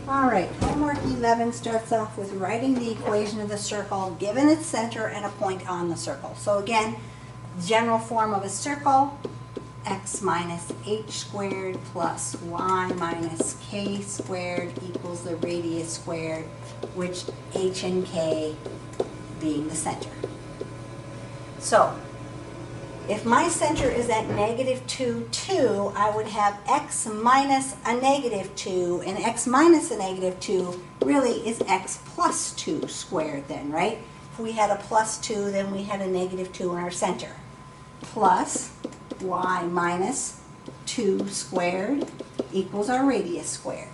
All right, homework 11 starts off with writing the equation of the circle given its center and a point on the circle. So again, general form of a circle, x minus h squared plus y minus k squared equals the radius squared, which h and k being the center. So if my center is at negative 2, 2, I would have x minus a negative 2, and x minus a negative 2 really is x plus 2 squared then, right? If we had a plus 2, then we had a negative 2 in our center. Plus y minus 2 squared equals our radius squared.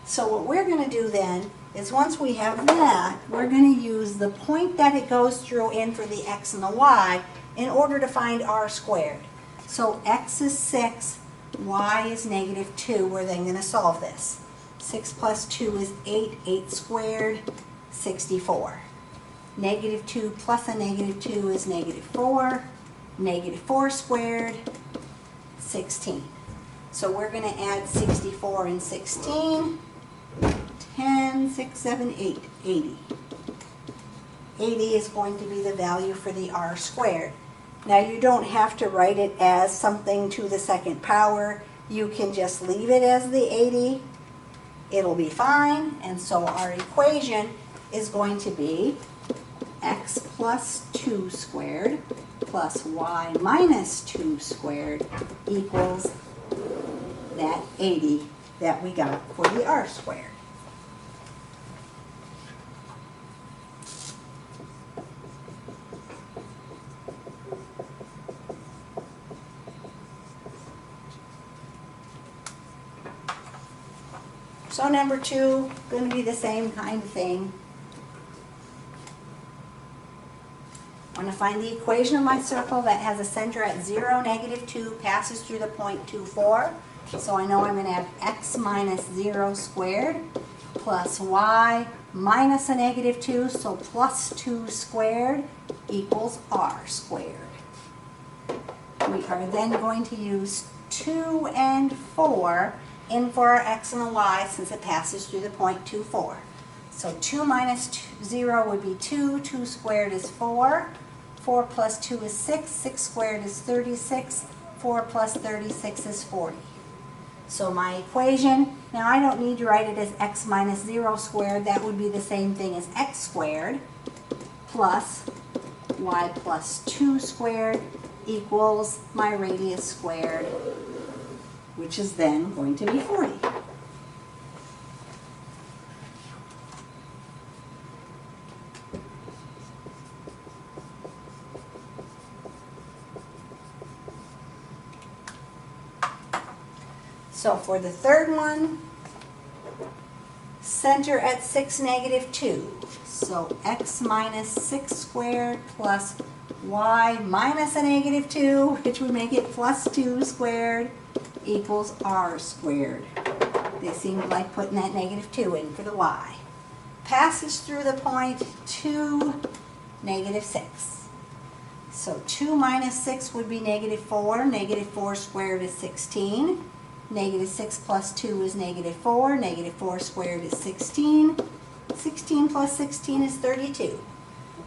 So what we're going to do then is once we have that, we're going to use the point that it goes through in for the x and the y in order to find r squared. So x is 6, y is negative 2. We're then going to solve this. 6 plus 2 is 8, 8 squared, 64. Negative 2 plus a negative 2 is negative 4. Negative 4 squared, 16. So we're going to add 64 and 16. 10, 6, 7, 8, 80. 80 is going to be the value for the r squared. Now you don't have to write it as something to the second power. You can just leave it as the 80. It'll be fine. And so our equation is going to be x plus 2 squared plus y minus 2 squared equals that 80 that we got for the r squared. So number 2, going to be the same kind of thing. I want to find the equation of my circle that has a center at 0, negative 2, passes through the point 2, 4. So I know I'm going to have x minus 0 squared plus y minus a negative 2, so plus 2 squared equals r squared. We are then going to use 2 and 4 in for our x and a y since it passes through the point 2, 4. So 2 minus 0 would be 2, 2 squared is 4, 4 plus 2 is 6, 6 squared is 36, 4 plus 36 is 40. So my equation, now I don't need to write it as x minus 0 squared, that would be the same thing as x squared plus y plus 2 squared equals my radius squared, which is then going to be 40. So for the third one, center at 6, negative 2. So x minus 6 squared plus y minus a negative 2, which would make it plus 2 squared, equals r squared. They seemed like putting that negative 2 in for the y. Passes through the point 2, negative 6. So 2 minus 6 would be negative 4. Negative 4 squared is 16. Negative 6 plus 2 is negative 4. Negative 4 squared is 16. 16 plus 16 is 32.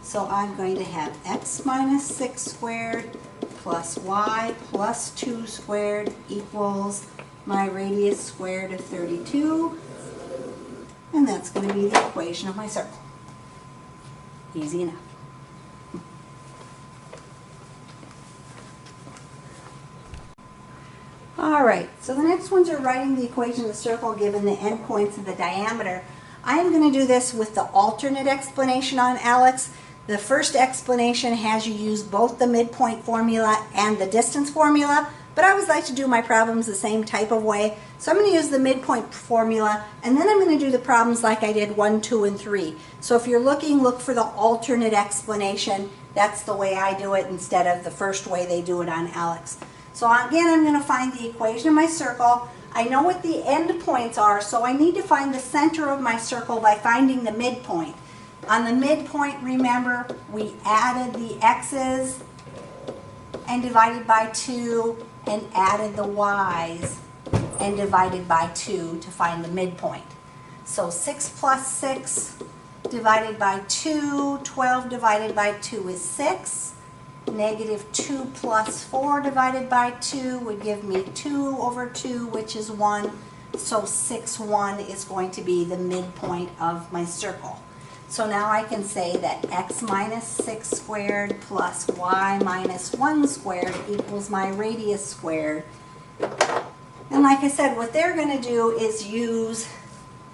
So I'm going to have x minus 6 squared plus y plus 2 squared equals my radius squared of 32. And that's going to be the equation of my circle. Easy enough. Alright, so the next ones are writing the equation of the circle given the endpoints of the diameter. I am going to do this with the alternate explanation on Alex. The first explanation has you use both the midpoint formula and the distance formula, but I always like to do my problems the same type of way. So I'm going to use the midpoint formula, and then I'm going to do the problems like I did 1, 2, and 3. So if you're looking, look for the alternate explanation. That's the way I do it instead of the first way they do it on Alex. So again, I'm going to find the equation of my circle. I know what the end points are, so I need to find the center of my circle by finding the midpoint. On the midpoint, remember, we added the x's and divided by 2 and added the y's and divided by 2 to find the midpoint. So 6 plus 6 divided by 2, 12 divided by 2 is 6. Negative 2 plus 4 divided by 2 would give me 2 over 2, which is 1. So 6, 1 is going to be the midpoint of my circle. So now I can say that x minus 6 squared plus y minus 1 squared equals my radius squared. And like I said, what they're going to do is use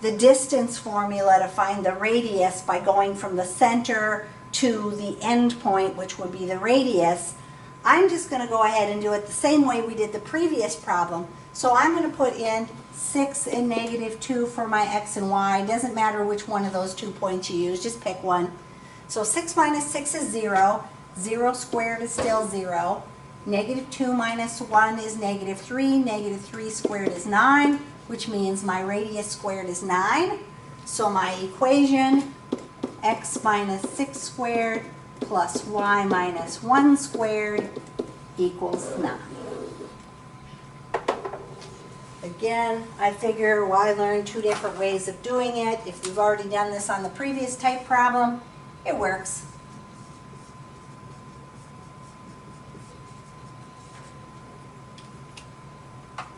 the distance formula to find the radius by going from the center to the end point, which would be the radius. I'm just going to go ahead and do it the same way we did the previous problem. So I'm going to put in 6 and negative 2 for my x and y. It doesn't matter which one of those 2 points you use, just pick one. So 6 minus 6 is 0. 0 squared is still 0. Negative 2 minus 1 is negative 3. Negative 3 squared is 9, which means my radius squared is 9. So my equation, x minus 6 squared plus y minus 1 squared equals 9. Again, I figure why learn 2 different ways of doing it? If you've already done this on the previous type problem, it works.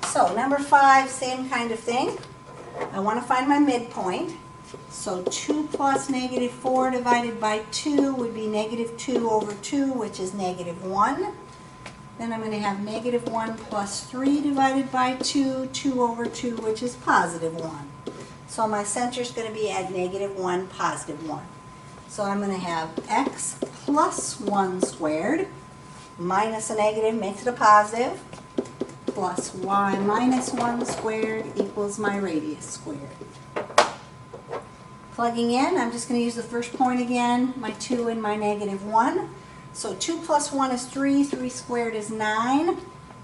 So number 5, same kind of thing. I want to find my midpoint. So 2 plus negative 4 divided by 2 would be negative 2 over 2, which is negative 1. Then I'm going to have negative 1 plus 3 divided by 2, 2 over 2, which is positive 1. So my center is going to be at negative 1, positive 1. So I'm going to have x plus 1 squared minus a negative makes it a positive, plus y minus 1 squared equals my radius squared. Plugging in, I'm just going to use the first point again, my 2 and my negative 1. So 2 plus 1 is 3, 3 squared is 9.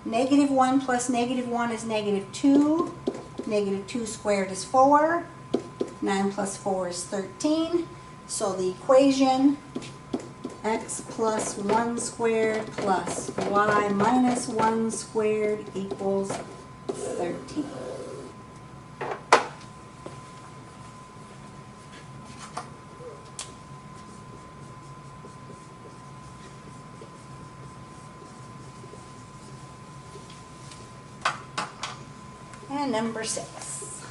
Negative 1 plus negative 1 is negative 2. Negative 2 squared is 4. 9 plus 4 is 13. So the equation, x plus 1 squared plus y minus 1 squared equals 13. And number 6.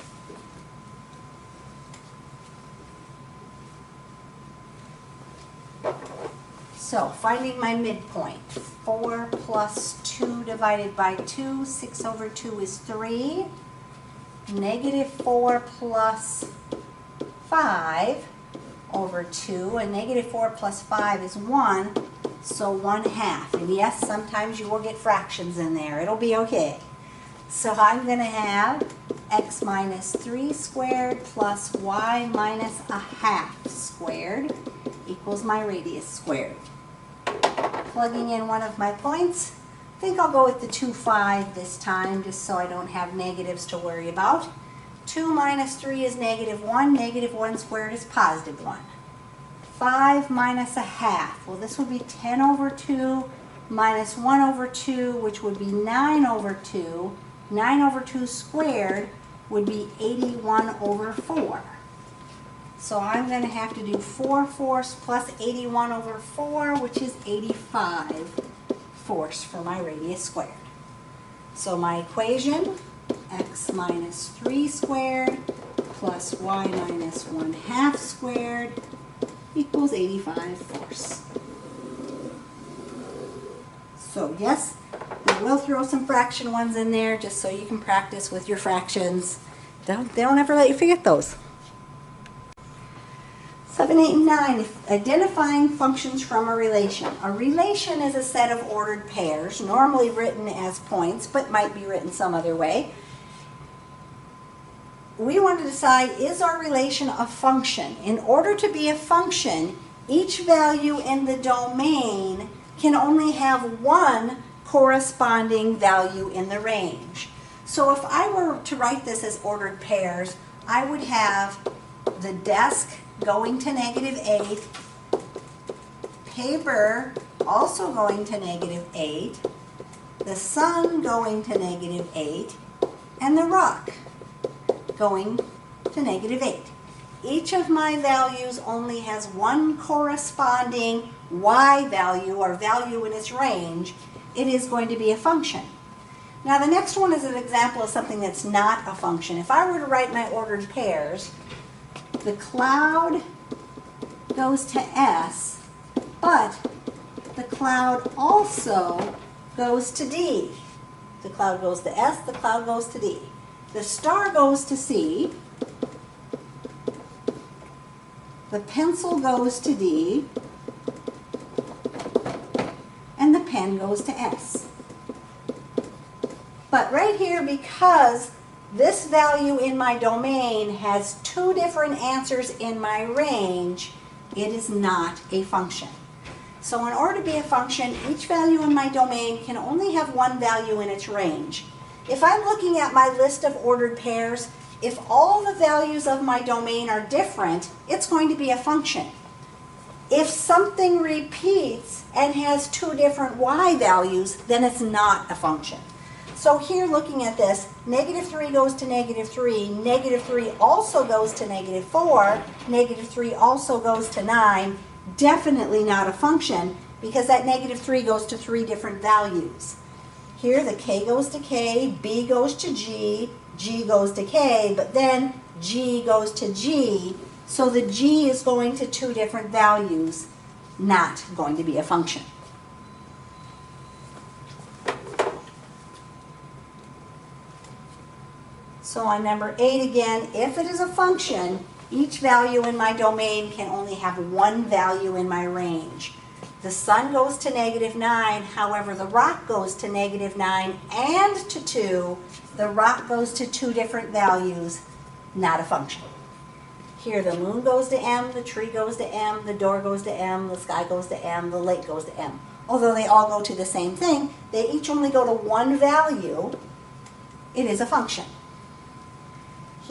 So finding my midpoint. 4 plus 2 divided by 2, 6 over 2 is 3. Negative 4 plus 5 over 2, and negative 4 plus 5 is 1, so 1/2. And yes, sometimes you will get fractions in there. It'll be okay. So I'm going to have x minus 3 squared plus y minus a half squared equals my radius squared. Plugging in one of my points, I think I'll go with the 2, 5 this time, just so I don't have negatives to worry about. 2 minus 3 is negative 1. Negative 1 squared is positive 1. 5 minus a half. Well, this would be 10 over 2 minus 1 over 2, which would be 9 over 2. 9 over 2 squared would be 81 over 4. So I'm going to have to do 4 fourths plus 81 over 4, which is 85 fourths for my radius squared. So my equation, x minus 3 squared plus y minus 1/2 squared equals 85 fourths. So yes, we will throw some fraction ones in there just so you can practice with your fractions. They don't ever let you forget those. 7, 8, and 9, identifying functions from a relation. A relation is a set of ordered pairs, normally written as points, but might be written some other way. We want to decide, is our relation a function? In order to be a function, each value in the domain can only have one corresponding value in the range. So if I were to write this as ordered pairs, I would have the desk going to -8, paper also going to -8, the sun going to -8, and the rock going to negative 8. Each of my values only has one corresponding y value or value in its range. It is going to be a function. Now the next one is an example of something that's not a function. If I were to write my ordered pairs, the cloud goes to S, but the cloud also goes to D. The cloud goes to S, the cloud goes to D. The star goes to C, the pencil goes to D, and the pen goes to S. But right here, because this value in my domain has two different answers in my range, it is not a function. So in order to be a function, each value in my domain can only have one value in its range. If I'm looking at my list of ordered pairs, if all the values of my domain are different, it's going to be a function. If something repeats and has two different y values, then it's not a function. So here looking at this, negative 3 goes to negative 3, negative 3 also goes to negative 4, negative 3 also goes to 9, definitely not a function because that negative 3 goes to three different values. Here the k goes to k, b goes to g, g goes to k, but then g goes to g, so the g is going to two different values, not going to be a function. So on number 8 again, if it is a function, each value in my domain can only have one value in my range. The sun goes to negative 9, however the rock goes to negative 9 and to 2. The rock goes to two different values, not a function. Here the moon goes to M, the tree goes to M, the door goes to M, the sky goes to M, the lake goes to M. Although they all go to the same thing, they each only go to one value. It is a function.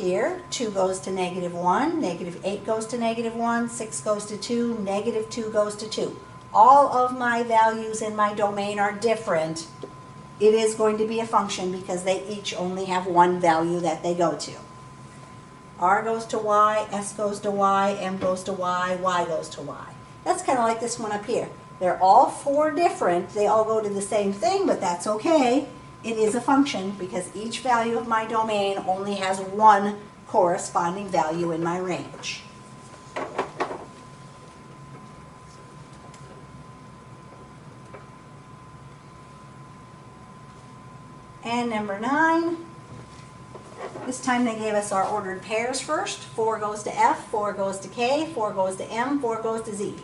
Here, 2 goes to negative 1, negative 8 goes to negative 1, 6 goes to 2, negative 2 goes to 2. All of my values in my domain are different. It is going to be a function because they each only have one value that they go to. R goes to Y, S goes to Y, M goes to Y, Y goes to Y. That's kind of like this one up here. They're all four different. They all go to the same thing, but that's okay. It is a function because each value of my domain only has one corresponding value in my range. And number 9, this time they gave us our ordered pairs first. 4 goes to F, 4 goes to K, 4 goes to M, 4 goes to Z.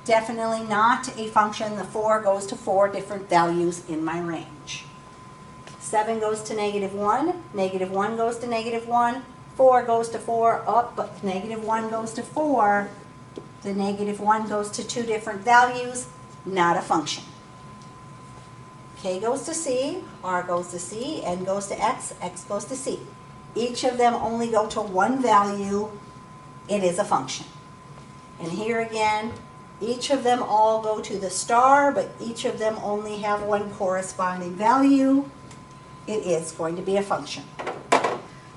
Definitely not a function. The 4 goes to four different values in my range. 7 goes to negative 1, negative 1 goes to negative 1, 4 goes to 4, up, but negative 1 goes to 4. The negative 1 goes to two different values, not a function. K goes to C, R goes to C, N goes to X, X goes to C. Each of them only go to one value. It is a function. And here again, each of them all go to the star, but each of them only have one corresponding value. It is going to be a function.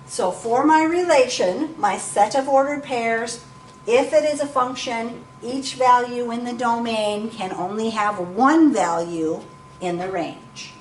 So for my relation, my set of ordered pairs, if it is a function, each value in the domain can only have one value in the range.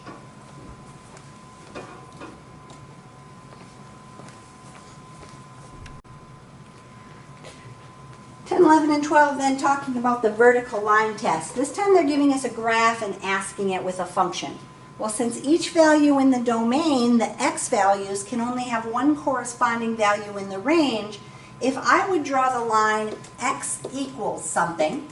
Ten, 11, and 12 then talking about the vertical line test. This time they're giving us a graph and asking it with a function. Well, since each value in the domain, the x values, can only have one corresponding value in the range, if I would draw the line x equals something,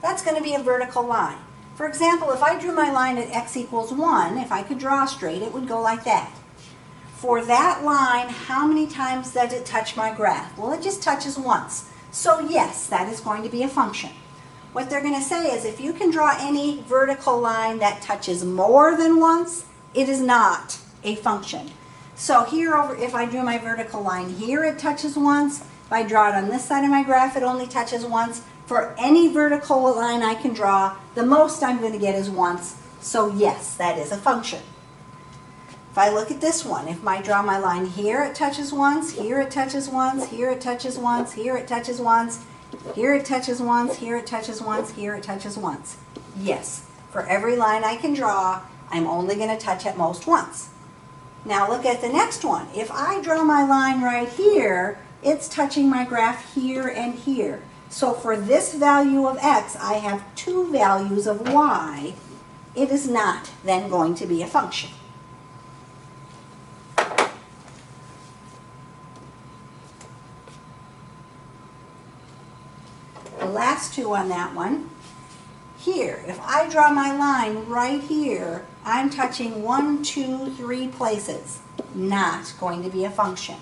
that's going to be a vertical line. For example, if I drew my line at x equals 1, if I could draw straight, it would go like that. For that line, how many times does it touch my graph? Well, it just touches once. So yes, that is going to be a function. What they're going to say is if you can draw any vertical line that touches more than once, it is not a function. So here, if I drew my vertical line here, it touches once. If I draw it on this side of my graph, it only touches once. For any vertical line I can draw, the most I'm going to get is once. So yes, that is a function. If I look at this one, if I draw my line here, it touches once, here it touches once, here it touches once, here it touches once, here it touches once, here it touches once, here it touches once. Yes, for every line I can draw, I'm only going to touch at most once. Now look at the next one. If I draw my line right here, it's touching my graph here and here. So for this value of x, I have two values of y. It is not then going to be a function. The last two on that one. Here, if I draw my line right here, I'm touching 1, 2, 3 places. Not going to be a function.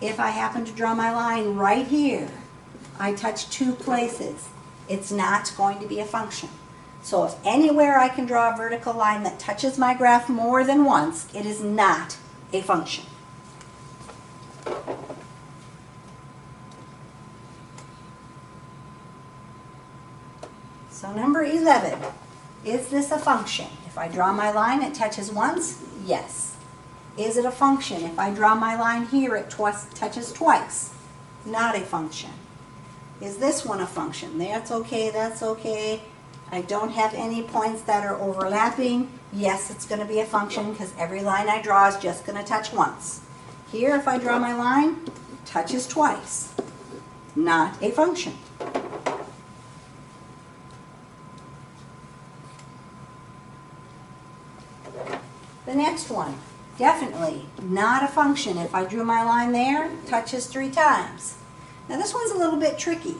If I happen to draw my line right here, I touch 2 places. It's not going to be a function. So if anywhere I can draw a vertical line that touches my graph more than once, it is not a function. So number 11, is this a function? If I draw my line, it touches once? Yes. Is it a function? If I draw my line here, it touches twice. Not a function. Is this one a function? That's okay, that's okay. I don't have any points that are overlapping. Yes, it's going to be a function because every line I draw is just going to touch once. Here, if I draw my line, it touches twice. Not a function. The next one, definitely not a function. If I drew my line there, it touches 3 times. Now this one's a little bit tricky.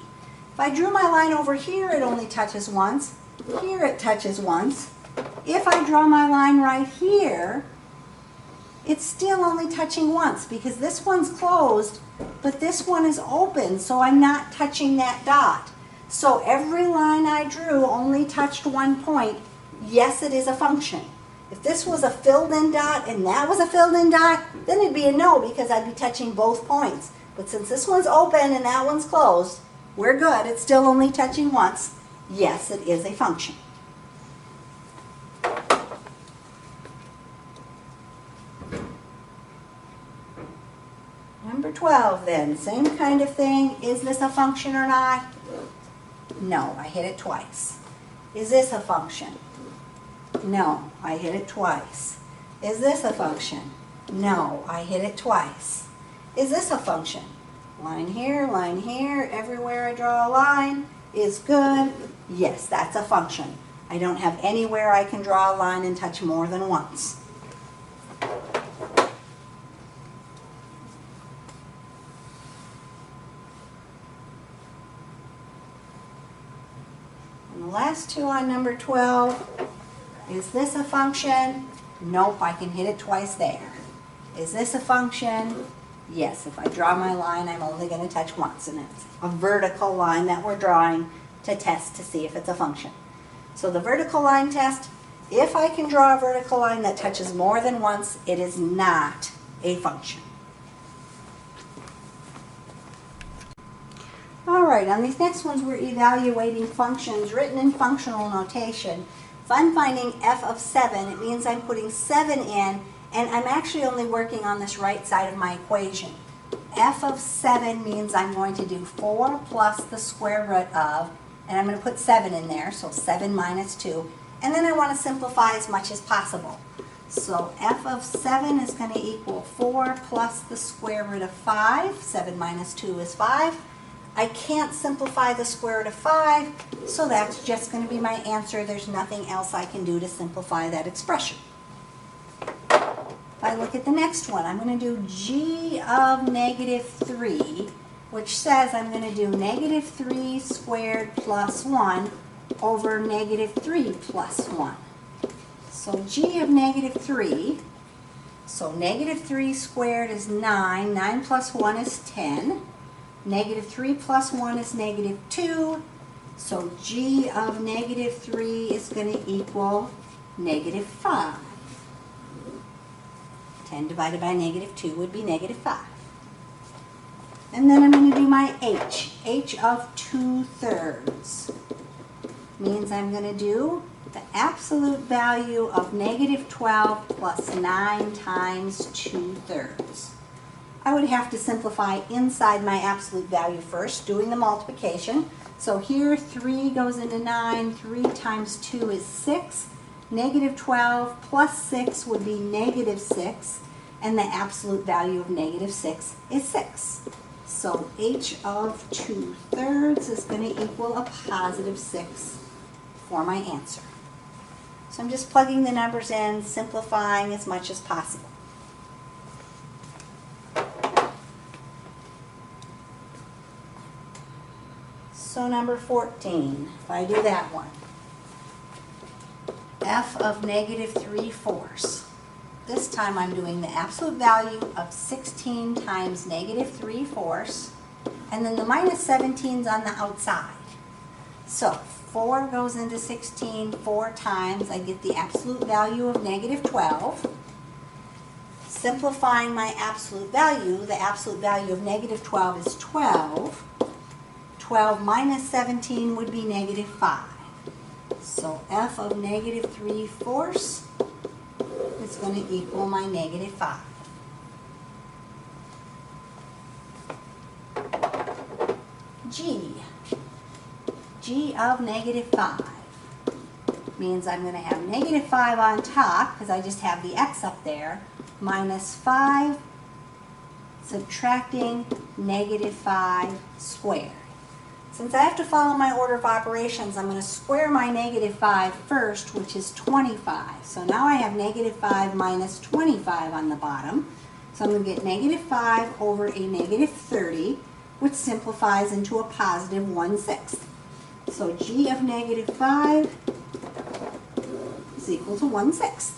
If I drew my line over here, it only touches once. Here it touches once. If I draw my line right here, it's still only touching once because this one's closed, but this one is open, so I'm not touching that dot. So every line I drew only touched 1 point. Yes, it is a function. If this was a filled-in dot and that was a filled-in dot, then it'd be a no because I'd be touching both points. But since this one's open and that one's closed, we're good. It's still only touching once. Yes, it is a function. Number 12 then, same kind of thing. Is this a function or not? No, I hit it twice. Is this a function? No, I hit it twice. Is this a function? No, I hit it twice. Is this a function? Line here, everywhere I draw a line is good. Yes, that's a function. I don't have anywhere I can draw a line and touch more than once. And the last two on number 12. Is this a function? Nope, I can hit it twice there. Is this a function? Yes, if I draw my line, I'm only going to touch once, and it's a vertical line that we're drawing to test to see if it's a function. So the vertical line test, if I can draw a vertical line that touches more than once, it is not a function. All right, on these next ones, we're evaluating functions written in functional notation. If I'm finding f of 7, it means I'm putting 7 in, and I'm actually only working on this right side of my equation. F of 7 means I'm going to do 4 plus the square root of, and I'm going to put 7 in there, so 7 minus 2. And then I want to simplify as much as possible. So f of 7 is going to equal 4 plus the square root of 5. 7 minus 2 is 5. I can't simplify the square root of 5, so that's just going to be my answer. There's nothing else I can do to simplify that expression. If I look at the next one, I'm going to do g of negative 3, which says I'm going to do negative 3 squared plus 1 over negative 3 plus 1. So g of negative 3, so negative 3 squared is 9, 9 plus 1 is 10. Negative 3 plus 1 is negative 2, so g of negative 3 is going to equal negative 5. 10 divided by negative 2 would be negative 5. And then I'm going to do my h. H of 2/3 means I'm going to do the absolute value of negative 12 plus 9 times 2/3. I would have to simplify inside my absolute value first, doing the multiplication. So here 3 goes into 9, 3 times 2 is 6. Negative 12 plus 6 would be negative 6, and the absolute value of negative 6 is 6. So h of 2/3 is going to equal a positive 6 for my answer. So I'm just plugging the numbers in, simplifying as much as possible. So number 14, if I do that one, f of negative 3/4. This time I'm doing the absolute value of 16 times negative 3/4, and then the minus 17's on the outside. So 4 goes into 16 4 times, I get the absolute value of negative 12. Simplifying my absolute value, the absolute value of negative 12 is 12. 12 minus 17 would be negative 5. So f of negative 3/4 is going to equal my negative 5. G of negative 5 means I'm going to have negative 5 on top, because I just have the x up there, minus 5 subtracting negative 5 squared. Since I have to follow my order of operations, I'm going to square my negative 5 first, which is 25. So now I have negative 5 minus 25 on the bottom. So I'm going to get negative 5 over a negative 30, which simplifies into a positive 1/6. So g of negative 5 is equal to 1/6.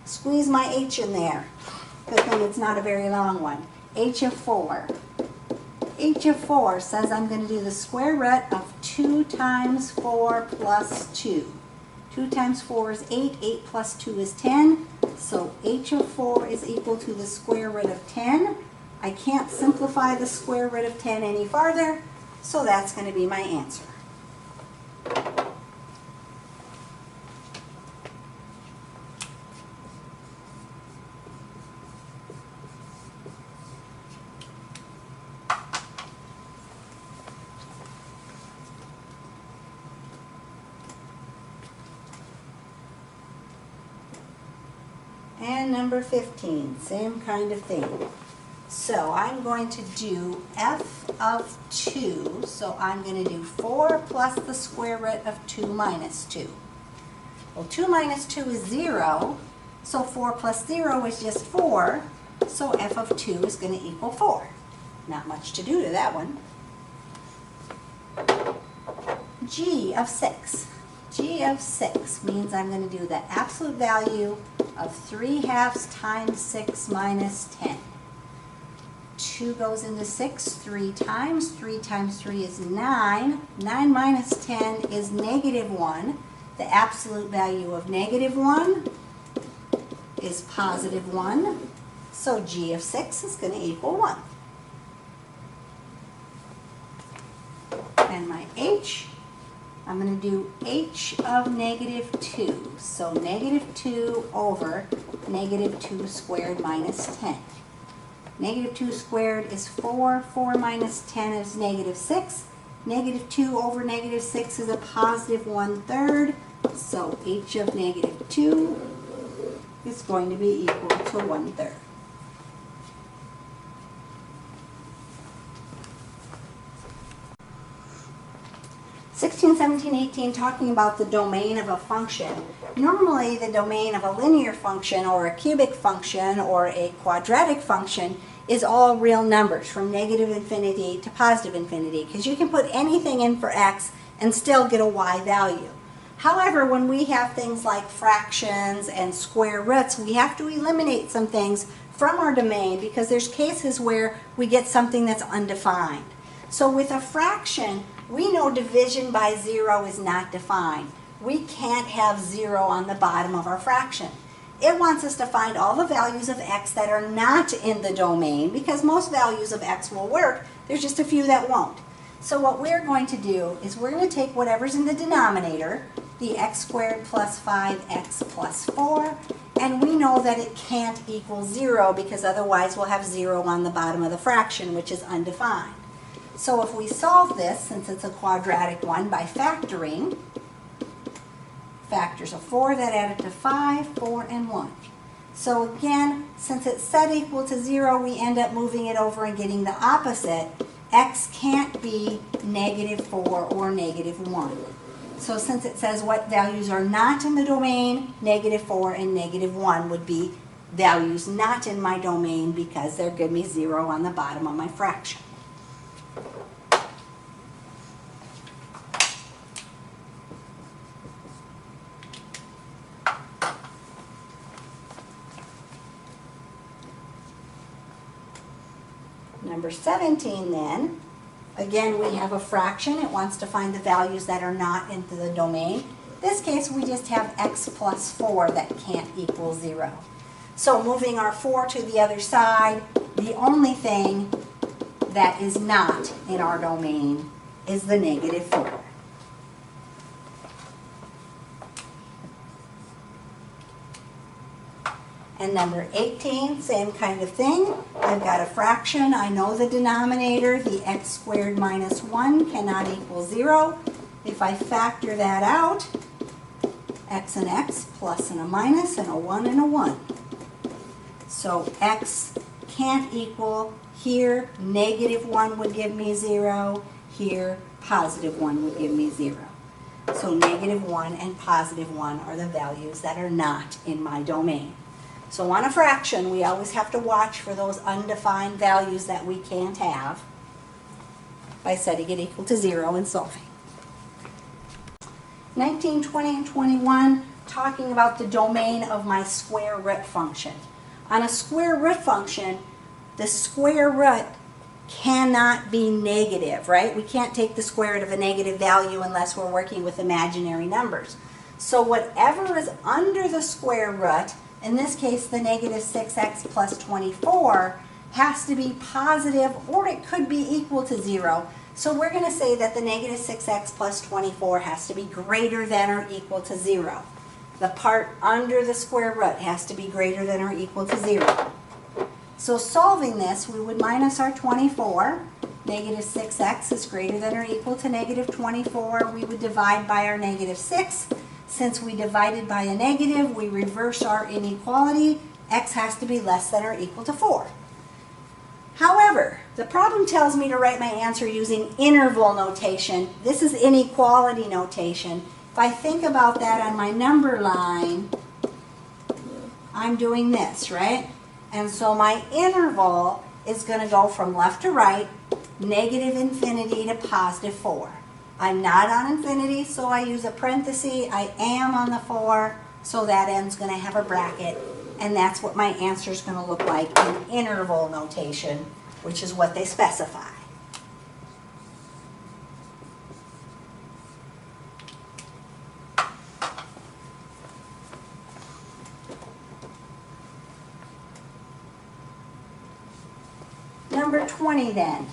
Squeeze my h in there. Good thing it's not a very long one. H of 4. H of 4 says I'm going to do the square root of 2 times 4 plus 2. 2 times 4 is 8. 8 plus 2 is 10. So h of 4 is equal to the square root of 10. I can't simplify the square root of 10 any farther, so that's going to be my answer. And number 15, same kind of thing. So I'm going to do f of 2, so I'm going to do 4 plus the square root of 2 minus 2. Well, 2 minus 2 is 0, so 4 plus 0 is just 4, so f of 2 is going to equal 4. Not much to do to that one. G of 6. G of 6 means I'm going to do the absolute value of 3/2 times 6 minus 10. 2 goes into 6 3 times. 3 times 3 is 9. 9 minus 10 is negative 1. The absolute value of negative 1 is positive 1. So g of 6 is going to equal 1. And my h, I'm going to do h of negative 2. So negative 2 over negative 2 squared minus 10. Negative 2 squared is 4. 4 minus 10 is negative 6. Negative 2 over negative 6 is a positive 1/3. So h of negative 2 is going to be equal to 1/3. 16, 17, 18, talking about the domain of a function. Normally the domain of a linear function or a cubic function or a quadratic function is all real numbers from negative infinity to positive infinity, because you can put anything in for x and still get a y value. However, when we have things like fractions and square roots, we have to eliminate some things from our domain because there's cases where we get something that's undefined. So with a fraction, we know division by 0 is not defined. We can't have 0 on the bottom of our fraction. It wants us to find all the values of x that are not in the domain, because most values of x will work. There's just a few that won't. So what we're going to do is we're going to take whatever's in the denominator, the x squared plus 5x plus 4, and we know that it can't equal 0 because otherwise we'll have 0 on the bottom of the fraction, which is undefined. So if we solve this, since it's a quadratic one, by factoring, factors of 4 that add up to 5, 4, and 1. So again, since it's set equal to 0, we end up moving it over and getting the opposite. X can't be negative 4 or negative 1. So since it says what values are not in the domain, negative 4 and negative 1 would be values not in my domain because they're giving me 0 on the bottom of my fraction. Number 17 then, again we have a fraction. It wants to find the values that are not into the domain. In this case we just have x plus 4 that can't equal 0. So moving our 4 to the other side, the only thing that is not in our domain is the negative 4. And number 18, same kind of thing. I've got a fraction. I know the denominator, the x squared minus 1 cannot equal 0. If I factor that out, x and x, plus and a minus, and a 1 and a 1. So x can't equal, here negative 1 would give me 0, here positive 1 would give me 0. So negative 1 and positive 1 are the values that are not in my domain. So on a fraction, we always have to watch for those undefined values that we can't have by setting it equal to 0 and solving. 19, 20, and 21, talking about the domain of my square root function. On a square root function, the square root cannot be negative, right? We can't take the square root of a negative value unless we're working with imaginary numbers. So whatever is under the square root, in this case, the negative 6x plus 24 has to be positive, or it could be equal to 0. So we're going to say that the negative 6x plus 24 has to be greater than or equal to 0. The part under the square root has to be greater than or equal to 0. So solving this, we would minus our 24. Negative 6x is greater than or equal to negative 24. We would divide by our negative 6. Since we divided by a negative, we reverse our inequality. X has to be less than or equal to 4. However, the problem tells me to write my answer using interval notation. This is inequality notation. If I think about that on my number line, I'm doing this, right? And so my interval is going to go from left to right, negative infinity to positive 4. I'm not on infinity, so I use a parenthesis. I am on the 4, so that end's going to have a bracket. And that's what my answer is going to look like in interval notation, which is what they specify. Number 20 then.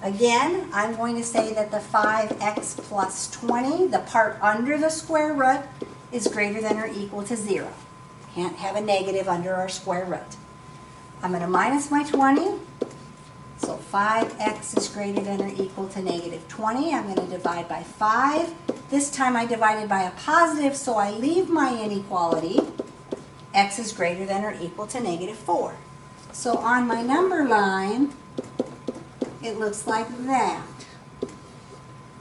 Again, I'm going to say that the 5x plus 20, the part under the square root, is greater than or equal to 0. Can't have a negative under our square root. I'm going to minus my 20. So 5x is greater than or equal to negative 20. I'm going to divide by 5. This time I divided by a positive, so I leave my inequality. X is greater than or equal to negative 4. So on my number line, it looks like that.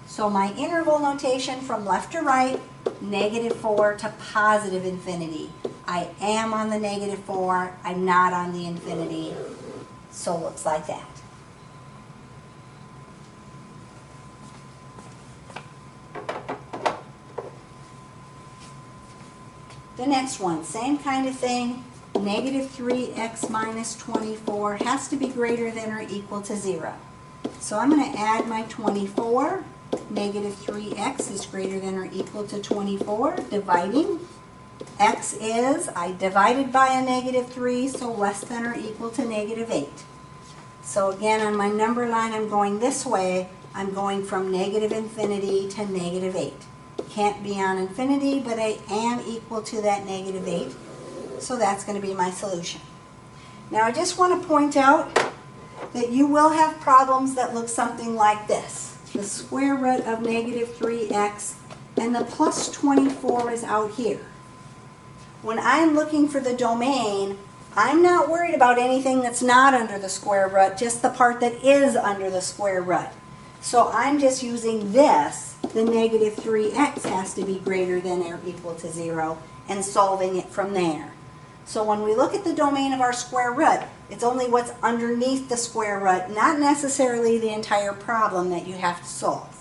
So my interval notation from left to right, negative 4 to positive infinity. I am on the negative 4, I'm not on the infinity, so it looks like that. The next one, same kind of thing. Negative 3x minus 24 has to be greater than or equal to 0. So I'm going to add my 24. Negative 3x is greater than or equal to 24. Dividing. X is, I divided by a negative 3, so less than or equal to negative 8. So again, on my number line, I'm going this way. I'm going from negative infinity to negative 8. Can't be on infinity, but I am equal to that negative 8. So that's going to be my solution. Now I just want to point out that you will have problems that look something like this. The square root of negative 3x and the plus 24 is out here. When I'm looking for the domain, I'm not worried about anything that's not under the square root, just the part that is under the square root. So I'm just using this, the negative 3x has to be greater than or equal to 0, and solving it from there. So when we look at the domain of our square root, it's only what's underneath the square root, not necessarily the entire problem that you have to solve.